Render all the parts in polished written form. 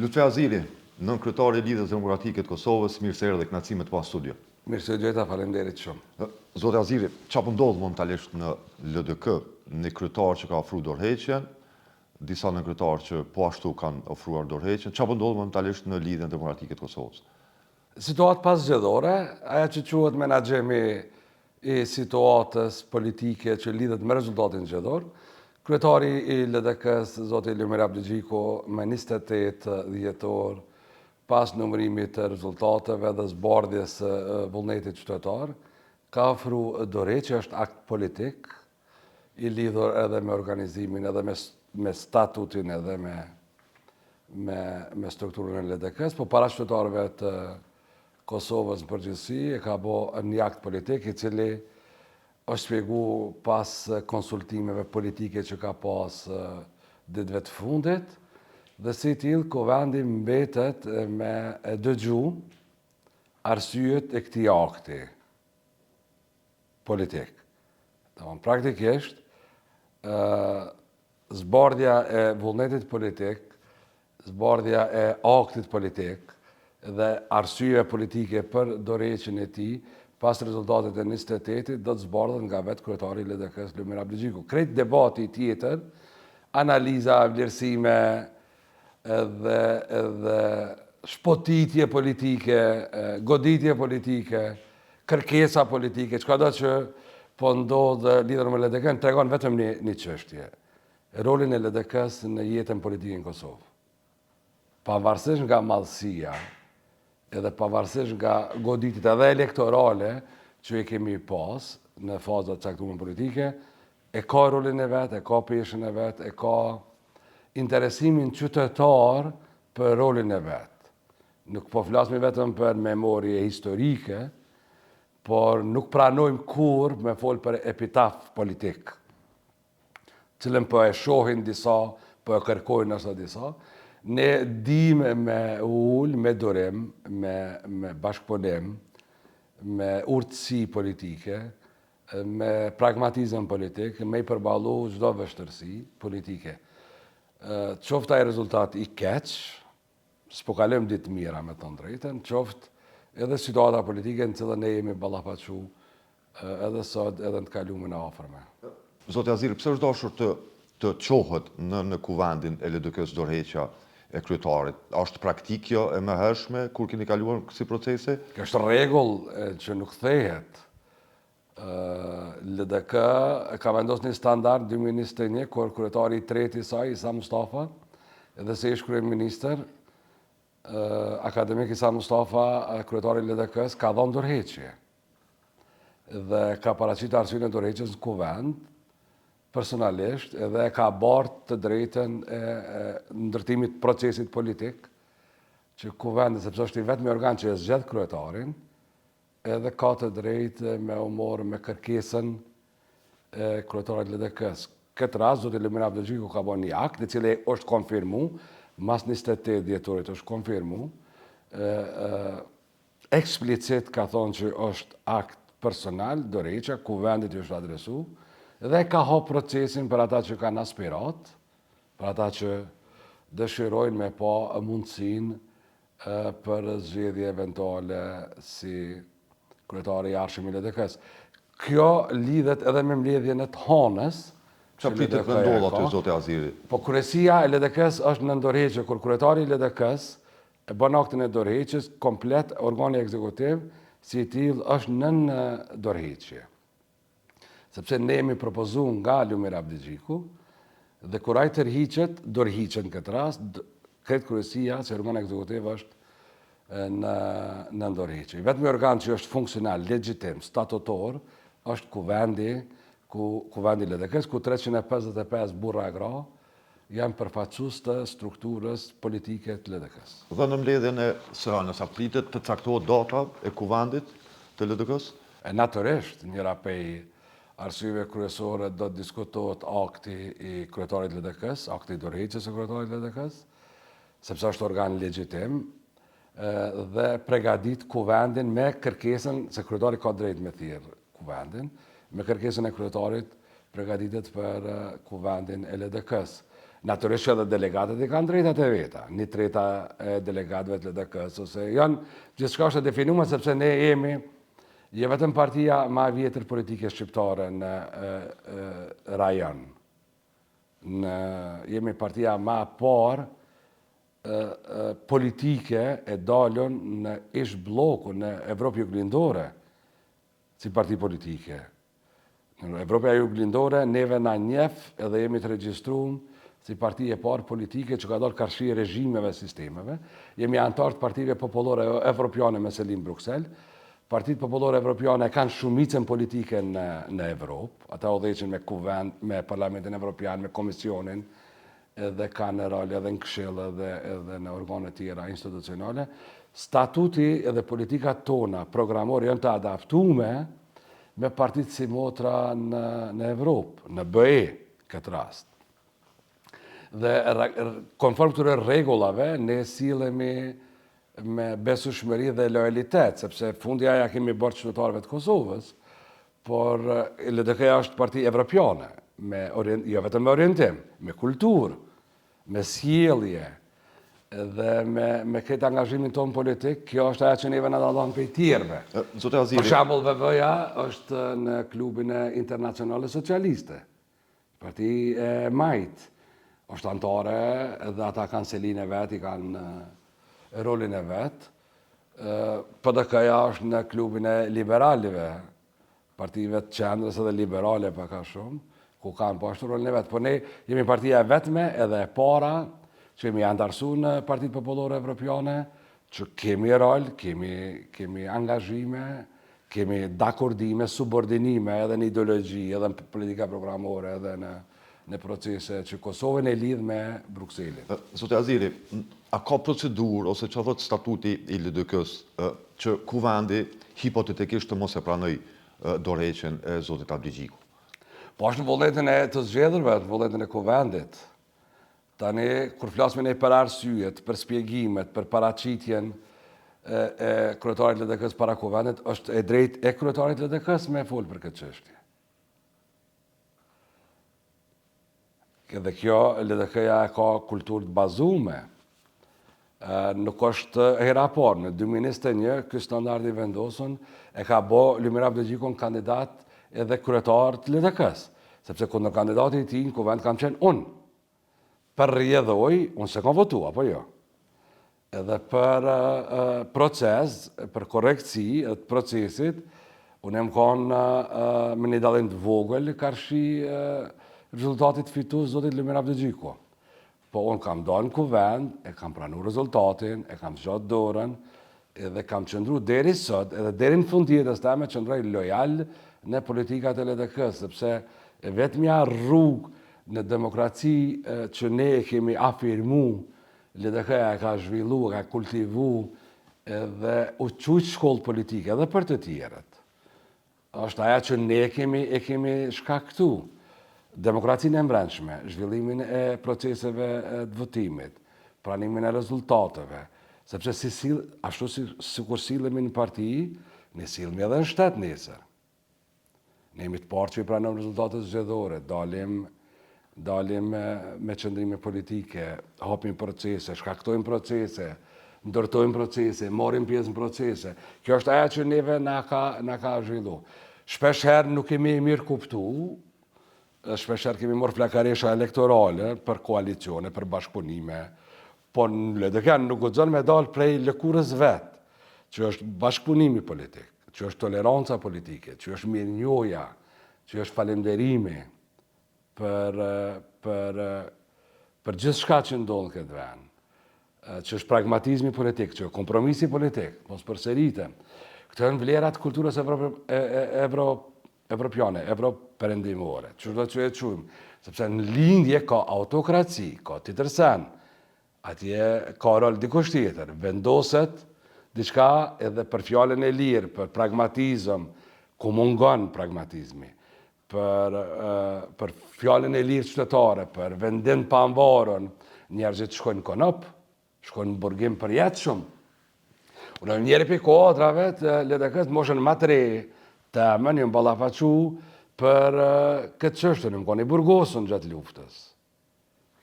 Lutfi Azili, nënkryetari i Lidhjes Demokratike të Kosovës, mirë se erdhe, kënaqësi me të pa studio. Mirë se gjeta, faleminderit shumë. Zoti Azili, çfarë po ndodh momentalisht në LDK? Një kryetar që ka ofruar dorëheqjen, disa nënkryetarë që po ashtu kanë ofruar dorëheqjen. Çfarë po ndodh momentalisht në Lidhjen Demokratike të Kosovës? Situatë pasgjedhore, ajo që quhet menaxhimi i situatës politike që lidhet me rezultatin zgjedhor. Kryetari i LDK-s, zoti Lumir Abdixhiku, me 28 dhjetor, pas numërimit të rezultateve dhe zbardhjes së vullnetit qytetar, ka ofruar dorëheqje, është akt politik i lidhur edhe me organizimin, edhe me statutin, edhe me strukturën e LDK-s, po para qytetarëve të Kosovës në përgjithësi e ka bërë një akt politik i cili është shpjegu pas konsultimeve politike që ka pas ditëve të fundit, dhe si tillë Kuvendi mbetet me dëgju arsyet e këtij akti politik. Praktikisht, zbardhja e vullnetit politik, zbardhja e aktit politik dhe arsye politike për dorëheqjen e tij pas rezultatet e 28-it do të zbardhen nga vetë kryetari i LDK-s Lumir Abdixhiku. Krejt debati tjetër, analiza, vlerësime edhe shpotitje politike, goditje politike, kërkesa politike, çka do që po ndodh lidhur me LDK-n tregon vetëm një çështje. Rolin e LDK-s në jetën politike në Kosovë. Pavarësisht nga madhësia, edhe pavarësisht nga goditjet edhe elektorale që i kemi pas në fazat caktuara politike, e ka rolin e vet, e ka peshën e vet, e ka interesimin qytetar për rolin e vet. Nuk po flasim vetëm për memorie historike, por nuk pranojmë kur me fol për epitaf politik, cilën po e shohin disa, po e kërkojnë ashtu disa. Ne dimë me ul, me durim, me bashkëpunim, me urtësi politike, me pragmatizëm politik, me i përballu çdo vështirësi politike. Qoftë ai rezultat i keq, s'po kalojmë ditë mira me të drejtën, qoftë edhe situata politike në cilën ne jemi ballafaqu edhe sot edhe në të kalumin e afërme. Zoti Azili, pse është dashur të qohet në kuvendin e LDK-s dorëheqja e kryetarit? Është praktik jo e mëhershme kur keni kaluar kësi procese? Kjo është rregull që nuk thehet. LDK ka vendosur një standard 2021 kur kryetari i tretë i saj, Isa Mustafa, edhe se ish kryeministër, akademik Isa Mustafa, kryetari i LDK-s, ka dhënë dorëheqje. Dhe ka paraqitur arsyeën e dorëheqjes në kuvend, personalisht, edhe ka bartë të drejtën e ndërtimit procesit politik, që kuvendi, sepse është i vetmi organ që e zgjedh kryetarin, edhe ka të drejtë me u morë me kërkesën e kryetarit LDK-s. Këtë rast, zoti Lumir Abdixhiku ka bërë një akt, i cili është konfirmu, mas 28 dhjetorit është konfirmu, eksplicit ka thonë që është akt personal, dorëheqja, kuvendit i është adresu, dhe ka hap procesin për ata që kanë aspirat, për ata që dëshirojnë me pa mundësinë për zgjedhje eventuale si kryetari i arshëm i LDK-s. Kjo lidhet edhe me mbledhjen e të hanës. Çfarë pritet të ndodhë aty, zoti Azili? Po kryesia e LDK-s është në dorëheqje, kur kryetari i LDK-s e bën aktin e dorëheqjes, komplet organi ekzekutiv si i tillë është nën dorëheqje. Sepse ne jemi propozuar nga Lumir Abdixhiku, dhe kur ai tërhiqet, dorëhiqet në këtë rast, kretë kryesia, si organ ekzekutiv është në dorëheqje. Vetëmi organ që është funksional, legjitim, statutor, është kuvendi LDK-s, ku 355 burra e gra janë përfaqësues të strukturës politike të LDK-s. Dhe në mbledhjen e së hënës, a pritet të caktohet data e kuvendit të LDK-s? Natyrisht, njëra prej arsyeve kryesore do të diskutohet akti i kryetarit LDK-s, akti i dorëheqjes së kryetarit LDK-s, sepse është organ legjitim, dhe përgatit kuvendin me kërkesën, se kryetari ka drejt me thirrë kuvendin, me kërkesën e kryetarit përgatitet për kuvendin e LDK-s. Natyrisht që edhe delegatët i kanë drejtat e veta, një treta e delegatëve të LDK-s, ose janë gjithçka është e definuar sepse ne jemi vetëm partia më e vjetër politike shqiptare në rajon. Jemi partia më e parë politike e dalën në ish bloku në Evropë juglindore si parti politike. Në Evropa juglindore neve na njeh edhe jemi të regjistruar si parti e parë politike që ka dalë karshi regjimeve sistemeve. Jemi antar të partive popullore evropiane me selim Bruxelles. Partitë popullore evropiane kanë shumicën politike në Evropë. Ata udhëheqin me kuvend, me Parlamentin Evropian, me Komisionin, edhe kanë rol edhe në Këshill edhe në organe tjera institucionale. Statuti edhe politikat tona programore janë të adaptuar me partitë si motra në Evropë, në BE këtë rast. Dhe konform këtyre rregullave ne sillemi me besueshmëri dhe lojalitet, sepse fundja ja kemi bërë qytetarëve të Kosovës, por LDK-ja është parti evropiane, jo vetëm me orientim, me kulturë, me sjellje dhe me këtë angazhimin tonë politik. Kjo është ajo që neve na dallon prej tjerëve. Për shembull, VV-ja është në klubin e Internacionale Socialiste, parti e majt, është antare edhe ata kanë selin e vet, i kanë rolin e vet. PDK-ja është në klubin e liberalive, partive të qendrës edhe liberale pak a shumë, ku kanë po ashtu rolin e vet. Po ne jemi partia e vetme edhe e para që jemi antarësuar në Partitë Popullore Evropiane, që kemi rol, kemi angazhime, kemi dakordime, subordinime edhe në ideologji, edhe në politika programore, edhe në procese që Kosovën e lidh me Brukselin. Zotë Aziri, a ka procedurë ose që thot statuti i LDK-s që kuvendi hipotetikisht të mos e pranoj dorëheqjen e zotit Abligjiku? Po është në vullnetin e të zgjedhërve, në vullnetin e kuvendit. Tani, kur flasme ne për arsyet, për spjegimet, për paraqitjen e kryetarit LDK-s para kuvendit, është e drejt e kryetarit LDK-s me fol për këtë çështje. Edhe kjo LDK-ja e ka kulturë të bazuar. Nuk është hera parë, në 2021 ky standard i vendosur e ka bë Lumir Abligjiku kandidat edhe kryetar të LDK-s, sepse kundër kandidati i tij në kuvend kam qenë unë. Për rrjedhoj, unë se kam votu, apo jo. Edhe për proces, për korektësi të procesit, unë më kanë me një dallim të vogël karshi rezultatit fitues zotit Lumir Abligjiku. Po unë kam dalë në kuvend, e kam pranuar rezultatin, e kam zgjat dorën, edhe kam qëndruar deri sot, edhe deri në fund jetës time qëndroj lojal në politikat e LDK-s, sepse vetmja rrugë në demokraci që ne kemi afirmu, LDK-ja e ka zhvillu, ka kultivu, edhe u qujtë shkollë politike, edhe për të tjerët. Është aja që ne e kemi shkaktu. Demokracinë e mbrëmshme, zhvillimin e proceseve të votimit, pranimin e rezultateve, sepse ashtu sikur sillemi në parti, ne sillemi edhe në shtet nesër. Ne jemi të parë që i pranojmë rezultatet zgjedhore, dalim me qëndrime politike, hapim procese, shkaktojmë procese, ndërtojmë procese, marrim pjesë në procese. Kjo është ajo që neve na ka zhvillu. Shpesh herë nuk kemi mirë kuptu, shpesh herë kemi marrë flakaresha elektorale për koalicione, për bashkëpunime, po në LDK nuk guxon me dalë prej lëkurës vet, që është bashkëpunimi politik, që është toleranca politike, që është mirënjohja, që është falënderimi për gjithçka që ndodh në këtë vend, që është pragmatizmi politik, që është kompromisi politik, mos përsëritem. Këto janë vlerat kulturës evropiane, perëndimore, që do të quajmë, sepse në lindje ka autokraci, ka tjetërsen, atje ka rol dikush tjetër, vendoset diçka edhe për fjalën e lirë, për pragmatizëm, ku mungon pragmatizmi, për fjalën e lirë qytetare, për vendim pa ambarën, njerëzit shkojnë konop, shkojnë në burgim përjetshëm. Unë njëri për kodrave të LDK-s moshën më të re, temën ju mballafaqu për këtë çështje, më koni burgosën gjatë luftës.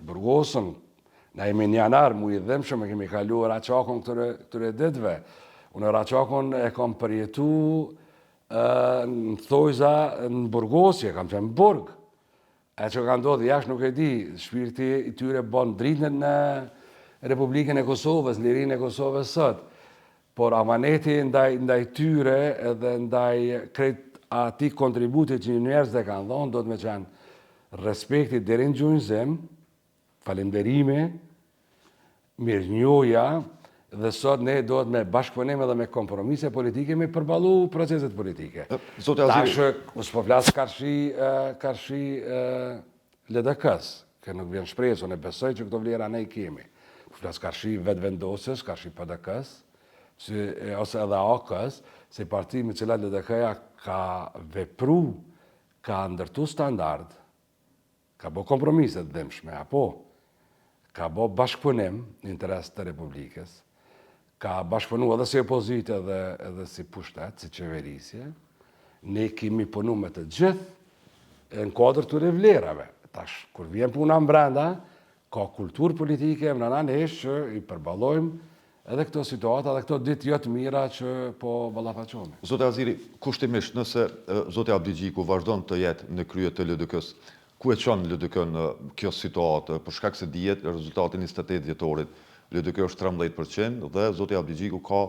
Burgosën, na jemi një janar, mu i dhemshëm, e kemi kalu Raqakon këtëre ditëve. Unë Raqakon e kam përjetu në thojza në Burgosje, kam qenë në Burg. E që ka ndodhë jashtë nuk e di, shpirti i tyre bon dritën në Republikën e Kosovës, lirinë e Kosovës sot. Por amaneti ndaj tyre edhe ndaj krejt ati kontributit që njerëz dhe kanë dhonë, do të me qenë respekti deri në gjunjëzim, falenderime, mirënjohja, dhe sot ne do të me bashkëpunim edhe me kompromise politike me përballu proceset politike. Zotë Aziri, Tashë, s'po flasë karshi LDK-s, që nuk vjen shpresë, unë e besoj që këto vlera ne i kemi. Flasë karshi vetë vendosës, karshi PDK-s, ose edhe AK-s, se parti me cilat LDK-ja ka vepru, ka ndërtu standard, ka bo kompromiset dhimshme, apo ka bo bashkëpunim në interes të Republikës, ka bashkëpunu edhe si opozite edhe si pushtet, si qeverisje, ne kemi punu me të gjithë në kodrë të vlerave. Tash, kur vjen puna brenda, ka kulturë politike, më nëna nesh që i përballojmë edhe këto situata dhe këto ditë jo të mira që po ballafaqohemi. Zotë Aziri, kushtimisht nëse Zoti Abdi Gjiku vazhdon të jetë në krye të LDK-s, ku e çon LDK në kjo situatë, për shkak se dihet rezultati 28 dhjetorit, LDK është 13% dhe Zoti Abdi Gjiku ka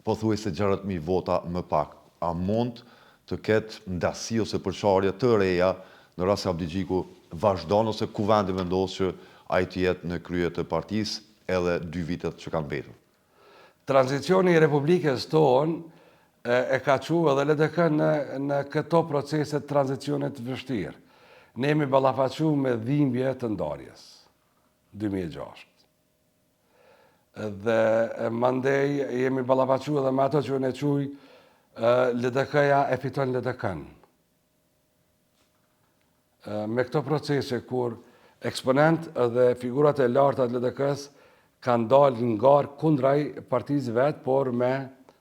pothuajse 60.000 vota më pak. A mund të ketë ndasi ose përçarje të reja në rast se Abdi Gjiku vazhdon ose ku vendi vendos që ai të jetë në krye të partisë edhe 2 vitet që kanë mbetur? Tranzicioni i Republikës tonë e ka qu edhe LDK në këto proceset tranzicionit vështirë. Ne jemi ballafaqu me dhimbje të ndarjes, 2006. Dhe mandej jemi ballafaqu edhe me ato që ne quj LDK-ja e fiton LDK-n. Me këto procese kur eksponent dhe figurat e larta të LDK-s kanë dalë nga kundraj partizë vetë, por me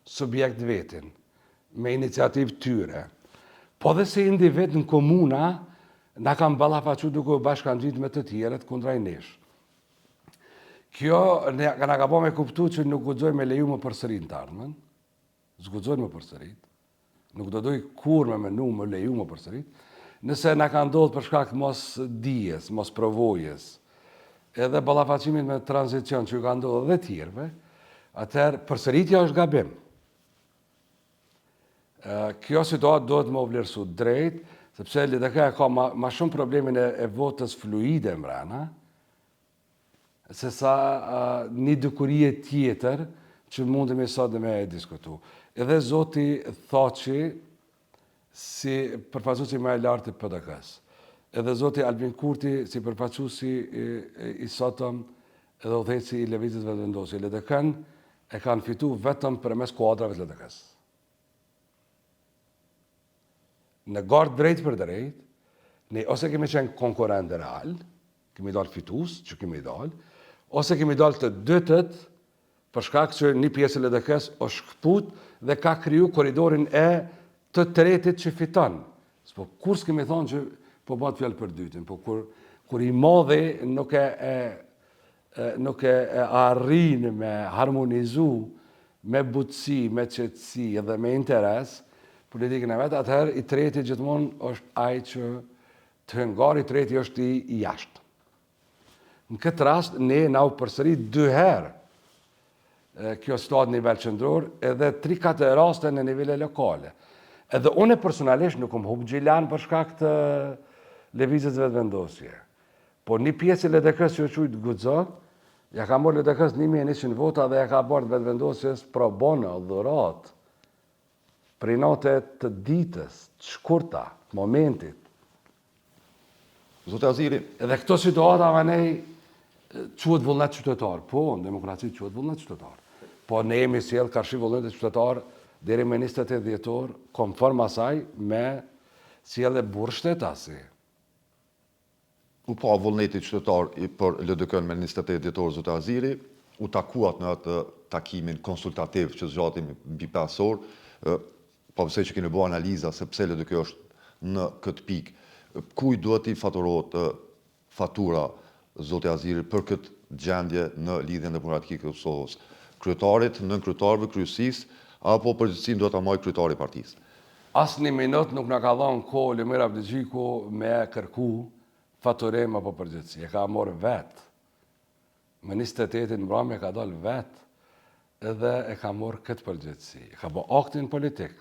subjekt vetin, me iniciativë tyre. Po dhe se individ në komuna, na kanë ballafaqu duke u bashkangjit me të tjerët kundraj nesh. Kjo na ka po me kuptu që nuk guxojmë me leju më përsërit të ardhmen, s'guxojmë më përsërit, nuk do doj kur me menu më leju më përsërit, nëse na ka ndodhur për shkak mos dijes, mos provojës, edhe ballafaqimit me tranzicion që ka ndodhur edhe tjerëve, atëherë përsëritja është gabim. Kjo situatë do të më vlerësu drejt, sepse LDK ka ma shumë problemin e votës fluide mbrana, se sa një dukurie tjetër që mundemi sot dhe me e diskutu. Edhe Zoti Thaçi, si përfaqësuesi më i lartë i PDK-s, edhe Zoti Albin Kurti, si përfaqësuesi i sotëm edhe udhëheqësi i Lëvizjes Vetëvendosje. LDK-n e kanë fitu vetëm përmes kuadrave të LDK-s. Në gardë drejt për drejt, ne ose kemi qenë konkurrent real, kemi dalë fitus, që kemi dalë, ose kemi dalë të dytët, për shkak që një pjesë e LDK-s është shkput dhe ka kriju korridorin e të tretit që fiton. Po kur s'kemi thonë që po bëhet fjalë për dytin, po kur i modhi nuk e arrin me harmonizu, me butësi, me qetësi edhe me interes, politikën e vetë, atëherë i treti gjithmonë është ai që të hëngar, i treti është i jashtë. Në këtë rast, ne na u përsërit 2 herë kjo situatë në nivel qendror, edhe 3-4 raste në nivele lokale. Edhe unë personalisht nuk hub gjilan për shkak të lëvizjes vetëvendosje. Po një pjesë e LDK-s që quhet Guxo, ja ka marrë LDK-s 1100 vota dhe ja ka bërë vetëvendosjes pro bono, dhurat, prej note të ditës, të shkurta, të momentit. Zotë Aziri, edhe këto situata me nej quhet vullnet qytetar. Po, në demokraci quhet vullnet qytetar. Po ne jemi sjell karshi vullnetit qytetar deri me 28 dhjetor, konform asaj me sjellje burr shtetasi. u pa vullneti qytetar për LDK-n me 28 dhjetor, Zotë Aziri, u takuat në atë takimin konsultativ që zgjati mbi 5 orë, po pse që keni bërë analiza se pse LDK është në këtë pikë, kuj duhet i faturohet fatura zoti Aziri, për këtë gjendje në lidhjen demokratike të Kosovës? Kryetarit, nën kryetarëve, kryesisë, apo përgjegjësinë do ta marrë kryetari i partisë? Asë një minut nuk në ka dhonë kohë Lumir Abdixhiku me kërku faturim apo përgjithësi. E ka morë vetë. Me 28 mbrëmje ka dalë vetë edhe e ka morë këtë përgjithësi. E ka bo aktin politik.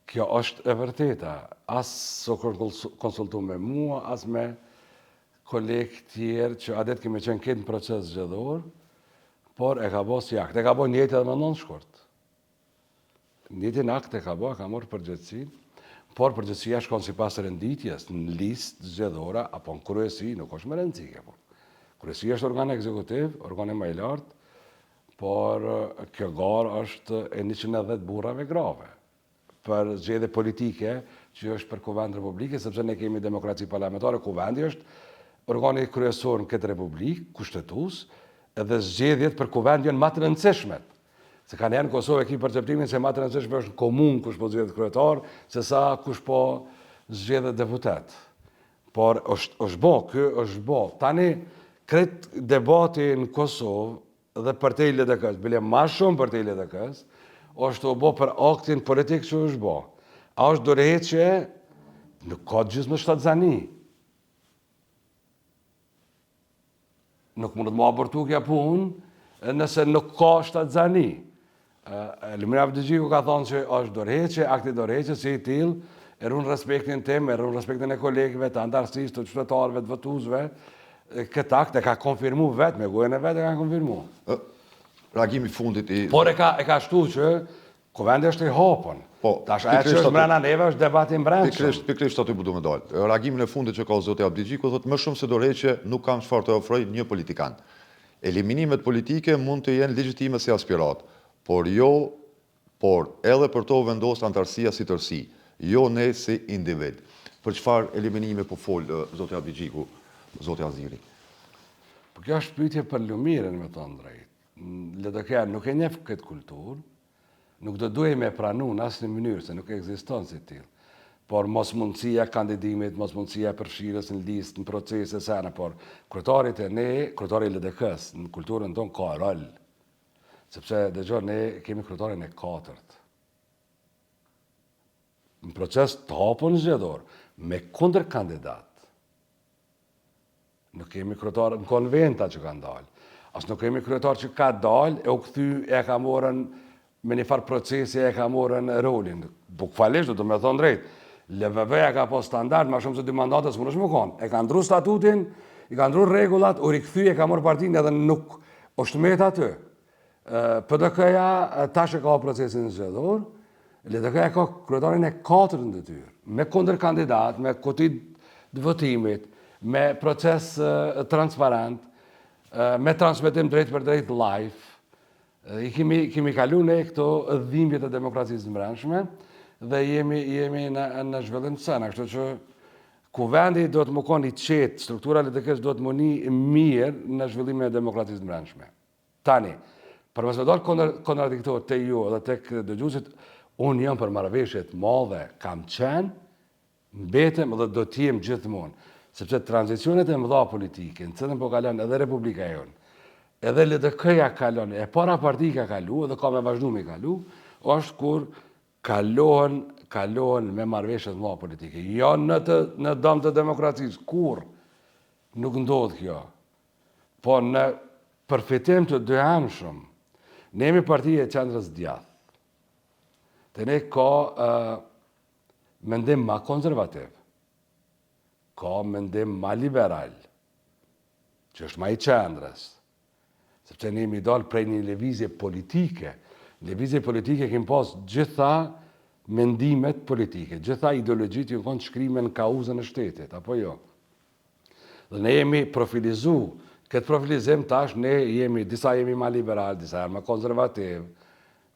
Kjo është e vërteta. Asë so konsultu me mua, asë me kolegë tjerë që adet kemi qenë këtë në proces zgjedhor, por e ka bo si akt. E ka bo njëjtë edhe me nënë shkurt. Njëtin akt e ka bo, ka morë përgjithësin, por përgjithësia shkon si pas renditjes në listë zgjedhora, apo në kryesi, nuk është më rëndësike. Kryesia është organ ekzekutiv, organ e më i lartë, por kjo garë është e 110 burrave grave për zgjedhje politike që është për Kuvend Republike, sepse ne kemi demokraci parlamentare, Kuvendi është organi kryesor në këtë republikë, kushtetues, edhe zgjedhjet për Kuvend janë më të rëndësishmet. Se kanë janë Kosovë e ki perceptimin se më të rëndësishme është në komunë kush po zgjedhet kryetar, se sa kush po zgjedhet deputet. Por është bo, kjo është bo. Tani, kretë debati në Kosovë dhe Partia e LDK-s, bile ma shumë Partia e LDK-s, është o bo për aktin politik që është bo. A është dorëheqje, nuk ka gjysmë shtatzani. Nuk mund të më abortu kja punë nëse nuk ka shtatzani. Lumir Abdixhiku ka thonë që është dorëheqje, akti dorëheqje si i tillë, e runë respektin tim, e runë respektin e kolegëve, të antarësisë, të qytetarëve, të votuesve. Këtë akt e ka konfirmu vetë, me gojën e vetë e ka konfirmu. Reagimi fundit i... Por e ka shtu që Kuvendi është i hapën. Tash ajo që është mbrana neve është debati brendshëm. Pikrisht aty du me dalë. Reagimin e fundit që ka zoti Abdixhiku thotë më shumë se dorëheqje nuk kam çfarë të ofroj një politikan. Eliminimet politike mund të jenë legjitime si aspirat, por edhe për to vendos antarësia si tërsi, jo ne si individ. Për çfarë eliminime po fol zoti Abdixhiku, zoti Aziri? Po kjo është pyetje për Lumirin, me thënë drejt. LDK nuk e njeh këtë kulturë, nuk do duhet me pranu në asnjë mënyrë, se nuk ekziston si tillë. Por mos mundësia kandidimit, mos mundësia përfshirjes në listë, në procese sana, por kryetarit e ne, kryetari i LDK-s, në kulturën tonë ka rol. Sepse dëgjoj, ne kemi kryetarin e 4. Në proces të hapur zgjedhor, me kundër kandidat. Nuk kemi kryetar në konventa që kanë dalë. As nuk kemi kryetar që ka dalë, e u kthy, e ka morën me një farë procesi, e ka morën rolin. Bukfalisht, do me thonë drejt, LVV-ja ka po standard, ma shumë se 2 mandate së më nëshme konë. E ka ndru statutin, i ka ndru regullat, u rikëthy, e ka morë partinë edhe nuk është met aty. PDK-ja tash e ka procesin zgjedhor, LDK-ja ka kryetarin e 4 në detyrë, me kundër kandidat, me kutit të votimit, me proces transparent, me transmetim drejt për drejt live. I kemi kalu ne këto dhimbje të demokracisë në brendshme dhe jemi në zhvillim të sana. Kështu që Kuvendi do të më konë i qetë, struktura LDK-s do të më një mirë në zhvillimin e demokracisë në brendshme. Tani, për mësë me dalë kontradiktor të ju dhe të dëgjuesit, unë jam për marrëveshjet madhe, kam qenë, mbetem dhe do t'jem gjithmonë. Sepse tranzicionet e mëdha politike, në cilën po kalon edhe Republika e jonë, edhe LDK-ja kalon, e para parti ka kalu, edhe ka me vazhdu me kalu, është kur kalohen me marrëveshjet mëdha politike. Jo në dëm të demokracisë, kur nuk ndodh kjo. Po në përfitim të dyhamshëm, ne jemi partia e qendrës djathtë. Të ne ka mendim ma konservativ, ka mendim ma liberal, që është ma i qendrës, sepse ne jemi dalë prej një lëvizje politike. Lëvizje politike kemë pas gjitha mendimet politike, gjitha ideologjit ju konë shkrime në kauzën e shtetit, apo jo. Dhe ne jemi profilizu, këtë profilizim tash ne disa jemi ma liberal, disa janë ma konservativ,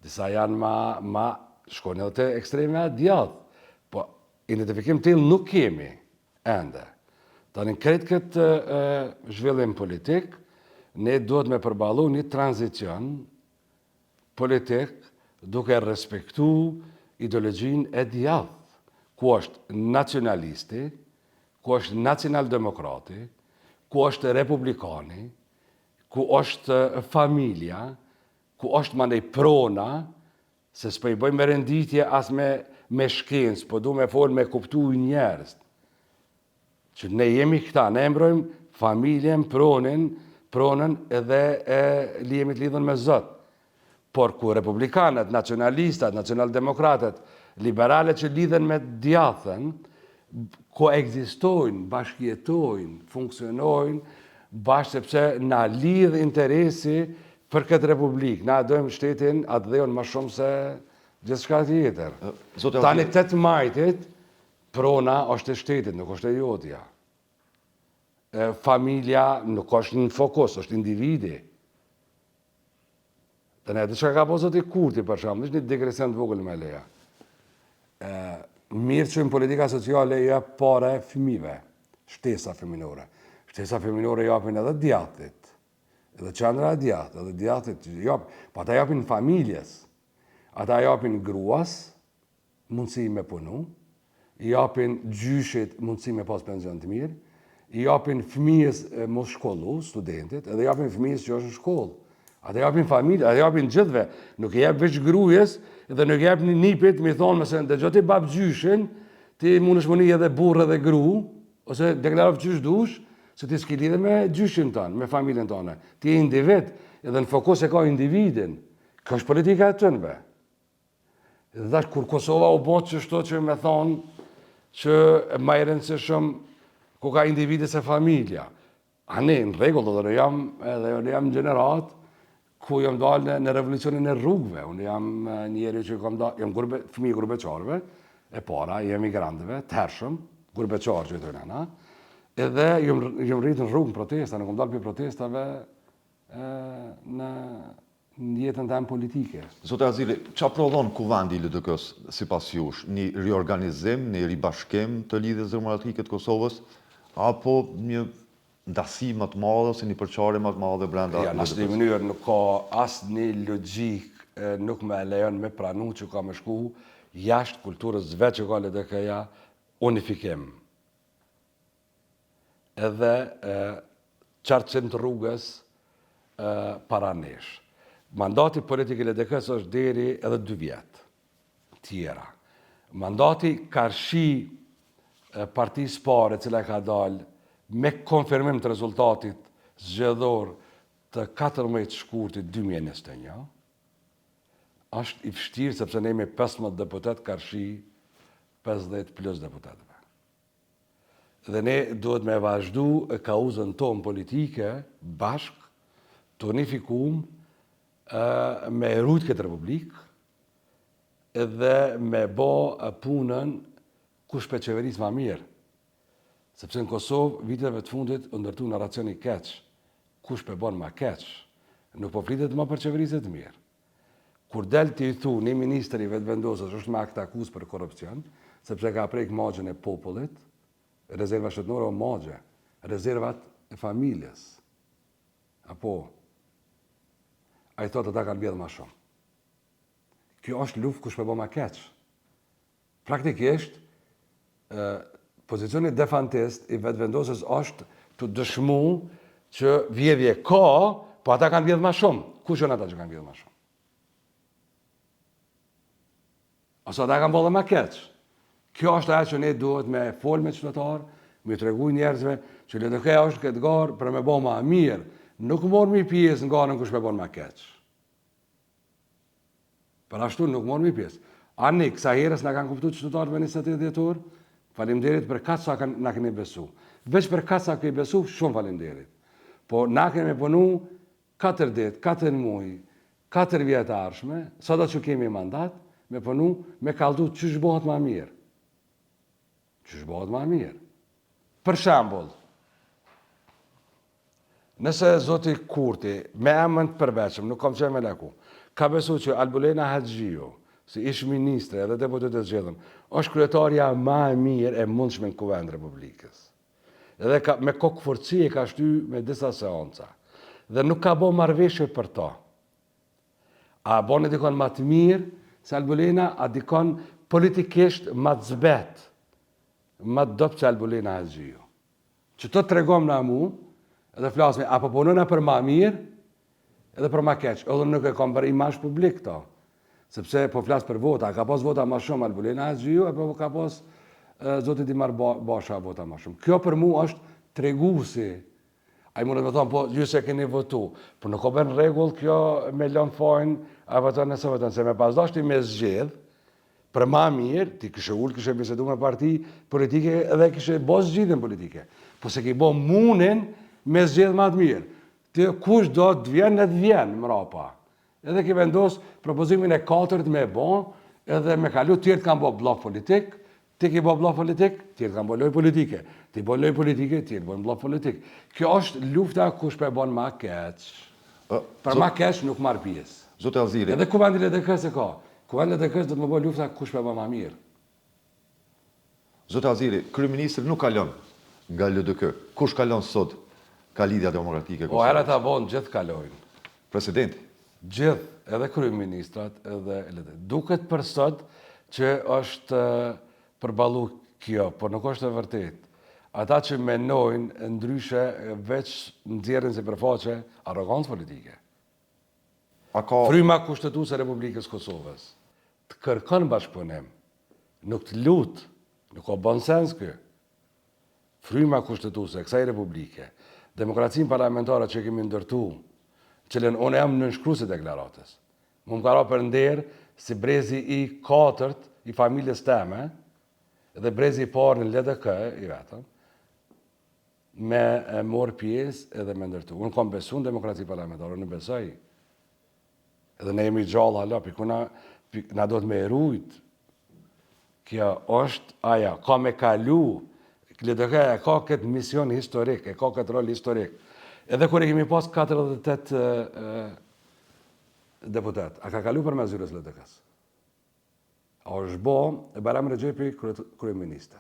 disa janë ma shkojnë edhe të ekstreme djathtë, po identifikim të nuk kemi ende. Tani kretë këtë zhvillim politik, ne duhet me përballu një tranzicion politik duke respektu ideologjin e djathtë, ku është nacionalisti, ku ku është nacional-demokrati, ku është republikani, ku është familja, ku është mandej prona, se s'po i bëjmë renditje as me shkencë, po du me folë me kuptu njerëz. Që ne jemi këta, ne embrojmë familjen, pronën edhe jemi të lidhën me Zot. Por ku republikanët, nacionalistat, nacional-demokratët, liberale që lidhen me djathën, koegzistojnë, bashkjetojnë, funksionojnë, bashkë sepse na lidh interesi për këtë republikë. Na dojmë shtetin atë dhejon më shumë se gjithçka tjetër. Tani 8 majtit, prona është e shtetit, nuk është e jotja. Familja nuk është në fokus, është individi. Të ne, që ka po zoti Kurti, për shumë, është një digresion të vogël me leja. Mirë që në politika sociale ja pare fëmive, shtesa feminore. Shtesa feminore japin edhe djathit, edhe qendra e djathit, edhe djathit, po ata japin familjes, ata japin gruas, mundësi me punu, japin gjyshit mundësi me pas pension të mirë, japin fëmijës mos shkollu, studentit, edhe japin fëmijës që është në shkollë. Ata japin familje, ata japin gjithve, nuk e jep veç grujes, dhe nuk jep një nipit, mi thonë mëse në gjë ti bab gjyshin, ti mund është mëni edhe burë edhe gru, ose deklarov gjysh dush, se ti s'ki lidhe me gjyshin tonë, me familjen tonë. Ti e individ, edhe në fokus e ka individin. Kjo është politika e tënve. Dhe dash, kur Kosova u botë që shto që me thonë që ma i rëndësishëm ku ka individi se familja. A ne, në regull, dhe ne jam gjenerat, ku jam dalë në revolucionin e rrugëve. Unë jam njeri që jam fëmijë gurbeqarve, e para, jam migrantëve, të hershëm, gurbeqarë që të nëna, edhe jam rritë në rrugë në protesta, në kom dalë për protestave në jetën të emë politike. Zote Azili, qa prodhon kuvandi i LDK-s si pas jush? Një riorganizim, një ribashkim të lidhjes demokratike të Kosovës, apo një ndasi më të madhe ose një përçarje më të madhe brenda? Ja, në asë një mënyrë nuk ka asë një logjik, nuk me lejon me pranu që ka me shku jashtë kulturës zve që ka LDK-ja unifikim. Edhe qartësim të rrugës para nesh. Mandati politik i LDK-s është deri edhe 2 vjetë tjera. Mandati karshi partisë pare cila ka dalë me konfirmim të rezultatit zgjedhor të 14 shkurtit 2021, është i vështirë sepse ne me 15 deputet karshi 50 plus deputetëve. Dhe ne duhet me vazhdu kauzën tonë politike bashk të unifikum me rrujt këtë republikë edhe me bo punën kush për qeveris ma mirë. Sepse në Kosovë, viteve të fundit, ndërtu në racioni keq, kush për bon ma keq, nuk po flitet ma për qeverizet mirë. Kur del të i thu një ministri vetë vendosës është me akt akus për korupcion, sepse ka prejk magjën e popullit, rezerva shtetënore o magje, rezervat e familjes. Apo, a i thotë ata kanë bjedhë ma shumë. Kjo është luft kush për bon ma keq. Praktikisht, pozicionit defantist i vetëvendosës është të dëshmu që vjedhje ka, po ata kanë vjedhë ma shumë. Kush janë ata që kanë vjedhë ma shumë? Ose ata kanë bëllë ma keq. Kjo është ajo që ne duhet me folë me qytetarë, me të regu njerëzve që LDK-ja është këtë garë për me bëllë ma mirë. Nuk morë mi pjesë në garën kush me bëllë ma keq. Për ashtu nuk morë mi pjesë. Ani, kësa herës në kanë kuptu qytetarë me 28 dhjetor, falimderit për katë sa na keni besu. Veç për katë sa keni besu, shumë falimderit. Po na kemi punu 4 ditë, 4 muaj, 4 vjetë arshme, sa do që kemi mandat, me punu, me kaldu që shbohat ma mirë. Që shbohat ma mirë. Për shambull, nëse zoti Kurti, me emën të përveqëm, nuk kam që me leku, ka besu që Albulena Haxhiu, si ish ministre edhe deputet e zgjedhëm, është kryetarja ma e mirë e mundshme në Kuvend Republikës. Edhe me kokë forci e ka shty me disa seanca. Dhe nuk ka bo marrëveshje për ta. A bo në dikon ma të mirë, se Albulena a dikon politikisht ma të zbet. më dopë që Albulina Hazhiju. Që të tregom na mu, edhe flasme, apo punona për ma mirë, edhe për ma keq. Edhe nuk e kam për imazh publik këto. Sepse po flas për vota, ka pas vota më shumë Albulina Hazhiju, apo ka pas Zoti Dimar Basha vota më shumë. Kjo për mu është treguesi. Ai mundet me thonë, po, ju se keni votu. Po nuk o bën rregull kjo me lënë fajin, a voton nëse voton. Se me pas dashti me zgjedh, për ma mirë, ti kështë ullë, kështë bisedu me parti politike edhe kështë bo zgjidhjen politike. Po se ki bo munin me zgjedh ma të mirë. Ti kush do të vjen, ne të vjen mrapa. Edhe ki vendos propozimin e 4 me bo, edhe me kalu tjertë kanë bo blok politik, ti ki bo blok politik, tjertë kanë bo loj politike. Ti bo loj politike, tjertë bo blok politik. Kjo është lufta kush pe bon ma keq. Për ma keq nuk marr pjesë. Zotë Aziri. Edhe kuvendi LDK-s e ka. Kuvendi LDK-s do të më bëjë lufta kush pe bon ma mirë. Zotë Aziri, kryeministri nuk kalon nga LDK. Kush kalon sot ka Lidhja Demokratike O era ta bon gjithë kalojnë. Presidenti. Gjithë, edhe kryeministrat, edhe LDK. Duket për sot që është përballu kjo, por nuk është e vërtet. Ata që menojnë ndryshe veç nxjerrin sipërfaqe arrogancë politike. A ka Fryma kushtetuese e Republikës Kosovës të kërkon bashkëpunim, nuk të lut, nuk ka bon sens kjo. Fryma kushtetuese e kësaj republike, demokracinë parlamentare që kemi ndërtu, cilën unë jam nënshkruesi i deklaratës. Më ka ra për nder si brezi i 4 i familjes teme, dhe brezi i parë në LDK i vetëm, me morë pjesë edhe me ndërtu. Unë kam besu në demokraci parlamentare, unë besoj. Edhe ne jemi gjallë hala, na do të me erujt. Kjo është aja, ka me kalu, LDK e ka këtë mision historik, e ka këtë rol historik. Edhe kër e kemi pas 48 deputet, a ka kalu për me zyres LDK-s? A është bo, e Baram Regjepi kryeministër.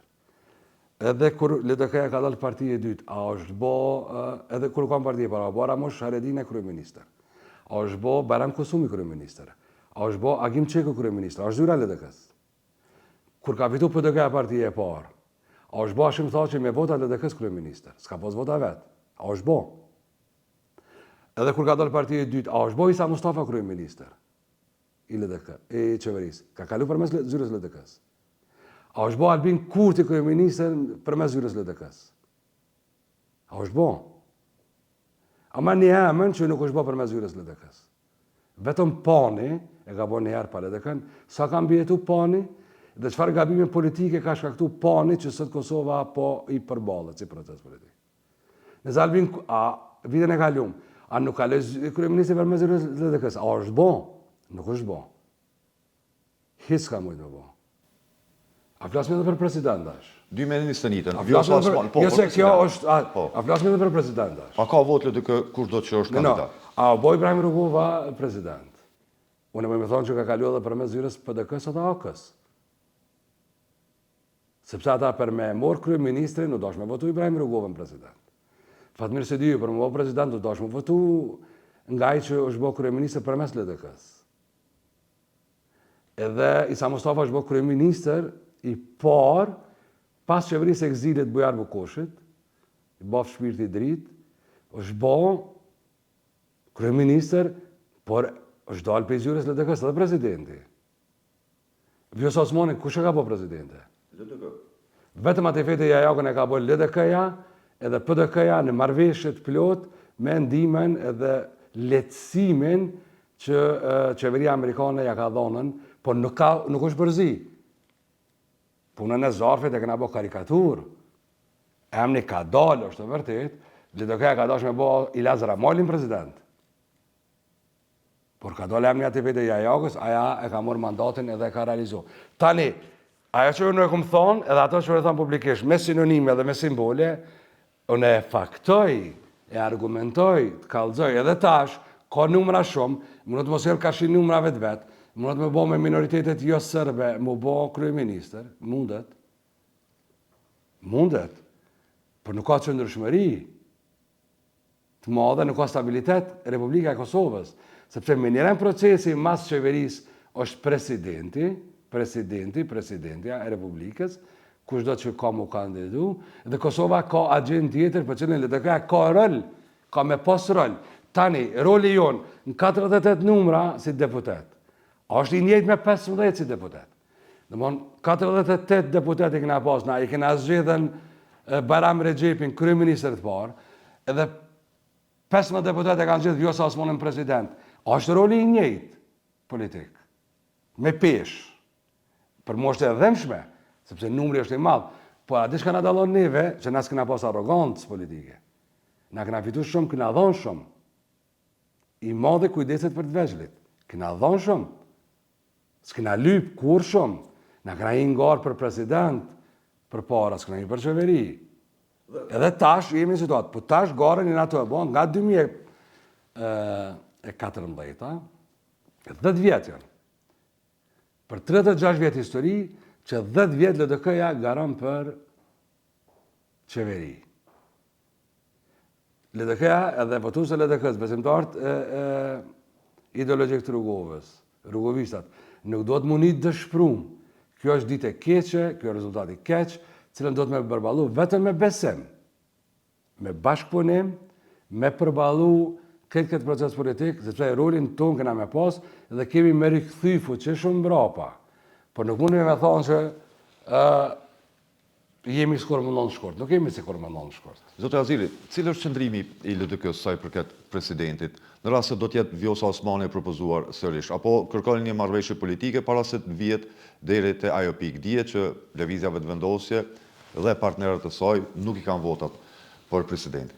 Edhe kur LDK-ja ka dalë partije e dytë, a është bo, edhe kur kam partije para, bo Ramosh Haredine kryeministër. A është bo Baram Kusumi kryeministër. A është bo Agim Qeku kryeministër. A është zyra LDK-s. Kur ka fitu PDK-ja partije e parë, a është bo Hashim Thaçi me vota LDK-s kryeministër. S'ka pos vota vetë. A është bo. Edhe kur ka dalë partije e dytë, a është bo Isa Mustafa kryeministër. I LDK, i qeverisë. Ka kalu përmes zyres LDK-s. A është bo Albin Kurti kryeministër përmes zyres LDK-s. A është bo. Ama një emën që nuk është bo përmes zyres LDK-s. Vetëm pani, e ka bo njëherë pa LDK-n, sa ka mbjetu pani, dhe çfarë gabime politike ka shkaktu pani që sot Kosova po i përballet si proces politik. Nëse Albin, vitën e kalum, a nuk kaloj kryeministri përmes zyres LDK-s, a është bo? Nuk është bo. Hiç ka mujtë me bo. A flasim edhe për presidentash? 2021. A flasim edhe për presidentash? A ka votë LDK kush do të që është kandidat? A bo Ibrahim Rugova president? Unë me thonë që ka kalu edhe përmes zyres PDK-s ata AK-s. Sepse ata për me morë kryeministri nuk dosh me votu Ibrahim Rugova në president. Fatmir Sediu për me bo president nuk dosh me votu nga i që është bo kryeministri përmes LDK-s. Edhe Isa Mustafa është bo kryeministër i parë pas qeverisë e ekzilit Bujar Bukoshit, i baf shpirti i dritë, është bo kryeministër, por është dalë për i zyres LDK-s edhe presidenti. Vjos Osmani, kush e ka bo presidente? LDK. Vetëm atë fete Jajakën e ka bo LDK-ja, edhe PDK-ja në marrëveshjet plot me ndimen edhe lehtësimin që qeveria amerikane ja ka dhonën, por nuk është bërzi. Punën e zarfit e këna bo karikatur. Emni ka dalë, është të vërtet, LDK-ja ka dash me bo Ilaz Ramallin president. Por ka dalë emni atë fete Jajakës, aja e ka morë mandatin edhe e ka realizu. Tani, aja që unë e këmë thonë, edhe ato që unë e thonë publikisht, me sinonime dhe me simbole, unë e faktoj, e argumentoj, të kallëzoj, edhe tash, ka numra shumë, më në të mos jelë ka shi numrave të vetë, më në të me bo me minoritetet jo sërbe, më bo kryeministër, mundet, por nuk ka qëndërshmëri, të madhe nuk ka stabilitet Republika e Kosovës, sepse me njëren procesi mas qeveris është presidentja e Republikës, kushdo që ka mu kandidu, dhe Kosova ka agjend tjetër për cilën LDK ka rol, ka me pas rol. Tani, roli jonë në 48 numra si deputet, është i njëjtë me 15 si deputet. Dëmon, 48 deputet i kena pas, na i kena zgjedhën Bajram Recepin, kryeministër të parë, edhe 15 deputet e kanë zgjedhë Vjosa Osmanin president. Është roli i njëjtë politik, me pesh, për moshtë e dhemshme, sepse numri është i madh, po a dish ka na dallon neve që na s'kena pas arrogancë politike. Na kena fitu shumë, kena dhonë shumë. I madhe kujdeset për të veçlit. Kena dhonë shumë. S'kena lyp kur shumë. Na kena i ngarë për president, për para, s'kena i për qeveri. Edhe tash jemi në situatë, po tash garen i na të e bon nga 2014, 10 vjetë janë. Për 36 vjetë histori, që 10 vjetë LDK-ja garon për qeveri. LDK-ja edhe votues e LDK-s, besimtarët ideologjik të rrugovistat, nuk do të munit dëshprum. Kjo është ditë e keqe, kjo është rezultati keq, cilën do të me përballu vetëm me besim, me bashkëpunim, me përballu këtë proces politik, sepse rolin ton kena me pas dhe kemi me rikthy fuqishëm mbrapa. Por nuk mundemi me thonë që jemi sikur më ndonë shkurt. Nuk jemi sikur më ndonë shkurt. Zotë Azili, cilë është qëndrimi i LDK-s saj përket presidentit, në rast se do t'jetë Vjosa Osmani e propozuar sërish, apo kërkojnë një marrëveshje politike para se të vihet deri te ajo pikë? Dihet që lëvizja vetëvendosje dhe partnerët e saj nuk i kanë votat për presidentin.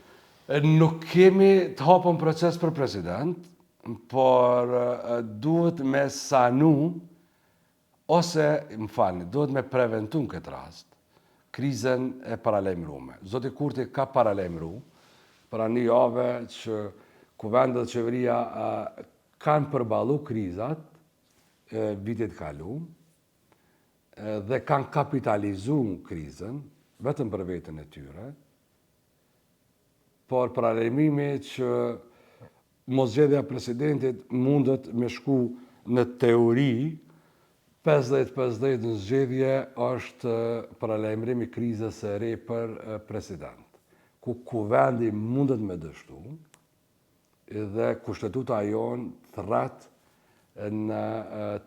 Nuk kemi të hapën proces për president, por duhet me sanu, ose, më falni, duhet me preventu në këtë rast, krizën e paralajmërume. Zoti Kurti ka paralajmëru, para një jave që kuvendet dhe qeveria kanë përballu krizat vitit kalu, dhe kanë kapitalizu krizën, vetëm për vetën e tyre, por paralajmërimi që mosgjedhja presidentit mundet me shku në teori, 50-50 në zgjedhje është paralajmërimi krizës së re për president, ku kuvendi mundet me dështu dhe kushtetuta jonë thret në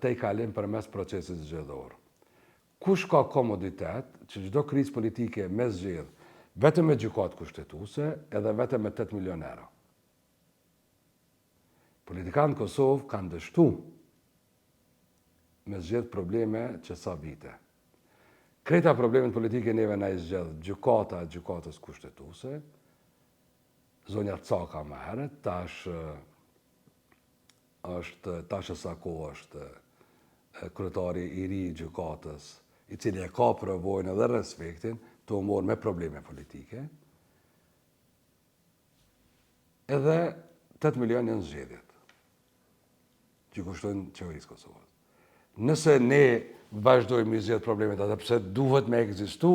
tejkalim përmes procesit zgjedhor. Kush ka komoditet që çdo krizë politike me zgjedh vetëm me gjykatë kushtetuese edhe vetëm me 8 milion euro. Politikanë në Kosovë kanë dështu me zgjedh probleme që sa vite. Kreta problemet politike neve na i zgjedh gjykatës kushtetuese, zonja Caka më herët, tash Sako është kryetari i ri i gjykatës, i cili e ka përvojën edhe respektin të morë me probleme politike, edhe 8 milion janë zgjedhjet, që kushtojnë qeverisë Kosovës. Nëse ne vazhdojmë i zgjedh problemet atë, pse duhet me ekzistu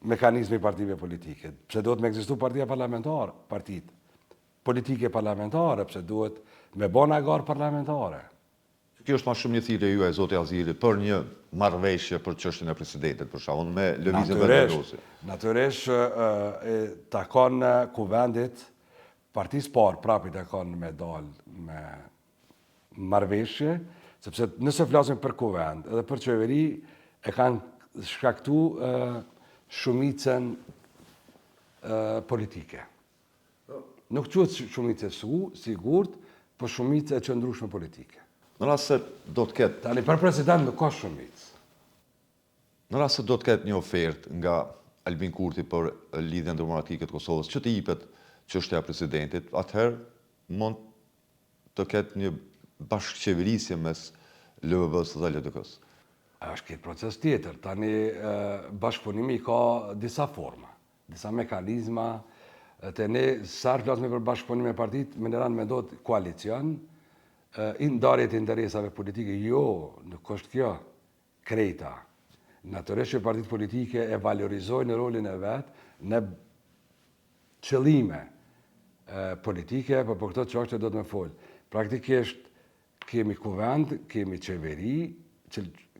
mekanizmi partive politike, pse duhet me ekzistu partia parlamentare, partit politike parlamentare, pse duhet me bona garë parlamentare. Kjo është ma shumë një thirrje juaj, Zoti Azili, për një marrëveshje për çështjen e presidentit, për shembull, me lëvizjen vetëvendosje. Natyrisht, takon kuvendit, partisë parë prapit e kanë me dalë me marrëveshje, sepse nëse flasim për kuvend edhe për qeveri, e kanë shkaktu shumicën politike. Nuk quhet shumicë sigurt, po shumicë e qëndrueshme politike. Në rast se do të ketë... Tani për president nuk ka shumicë. Në rast se do të ketë një ofertë nga Albin Kurti për lidhjen demokratike të Kosovës, që të jipet çështja e presidentit, atëherë mund të ketë një bashkëqeverisje mes LVB-s dhe LDK-s. Është këtë proces tjetër. Tani bashkëpunimi ka disa forma, disa mekanizma. Të ne, sarë flasme për bashkëpunim me partit, me në ranë me do të koalicion, ndarjet e interesave politike, jo, nuk është kjo, krejta. Natyrisht që partit politike e valorizojnë rolin e vetë në qëllime politike, për këto çështje do të me folë. Praktikisht, kemi kuvend, kemi qeveri,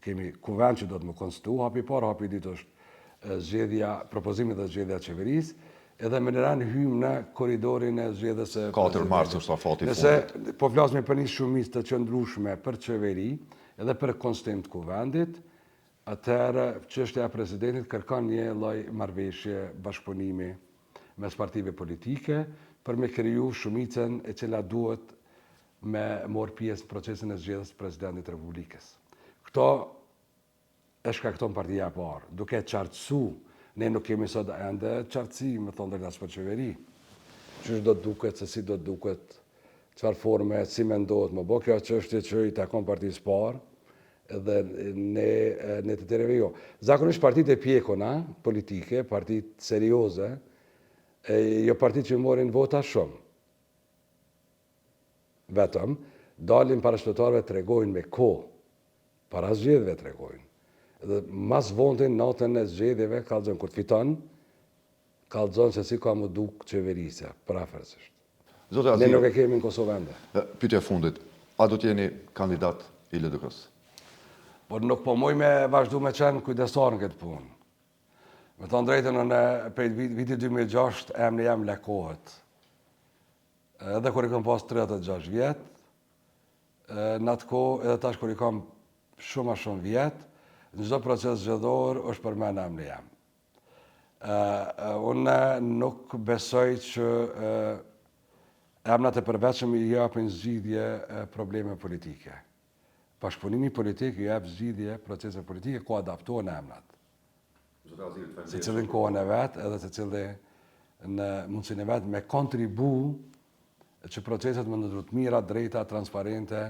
kemi kuvend që do të më konstitu, hapi parë, hapi ditë është zgjedhja, propozimit dhe zgjedhja qeverisë, edhe me nëran hymë në koridorin e zgjedhjes së 4 mars është afati fundit. Nëse po flasim për një shumicë të qëndrueshme për qeveri edhe për konstitim të kuvendit, atëherë çështja e presidentit kërkon një lloj marrëveshje bashkëpunimi mes partive politike për me kriju shumicën e cila duhet me morë pjesë në procesin e zgjedhjes së presidentit të Republikës. Këto e shkakton partia e parë, duke qartësu, ne nuk kemi sot ende qartësi, me thonë dhe për qeveri. Qysh do të duket, se si do të duket, çfarë forme, si mendohet më bo, kjo çështje që i takon partisë parë, edhe ne të tjereve jo. Zakonisht partitë e pjekona politike, partitë serioze, jo partitë që morin vota shumë. Vetëm, dalin para shtetërorëve të regojnë me kohë, para zgjedhjeve të regojnë. Dhe mas vontin natën e zgjedhjeve, kallëzon kur të fiton, kallëzon se si ka më duk qeverisja, përafërsisht. Ne nuk e kemi në Kosovë ende. Pyetja e fundit, a do t'jeni kandidat i LDK-s? Por nuk po moj me vazhdu me qenë kujdestar në këtë punë. Me thonë drejtën, në prej viti 2006, emri jam lekohet. Edhe kur i kam pas 36 vjetë, në atë kohë edhe tash kur i kam shumë a shumë vjetë, në çdo proces zgjedhor është për men emri jam. Unë nuk besoj që emrat e përveçëm i japin zgjidhje probleme politike. Bashkëpunimi politik i jap zgjidhje procese politike ku adaptohen emrat. Se cilin kohën e vetë edhe se cilin në mundësin e vetë me kontribu që proceset më ndërtu të mira, drejta, transparente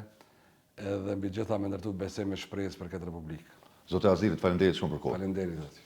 edhe mbi gjitha me ndërtu besim e shpresë për këtë republikë. Zotë Azirit, faleminderit shumë për kohë. Faleminderit.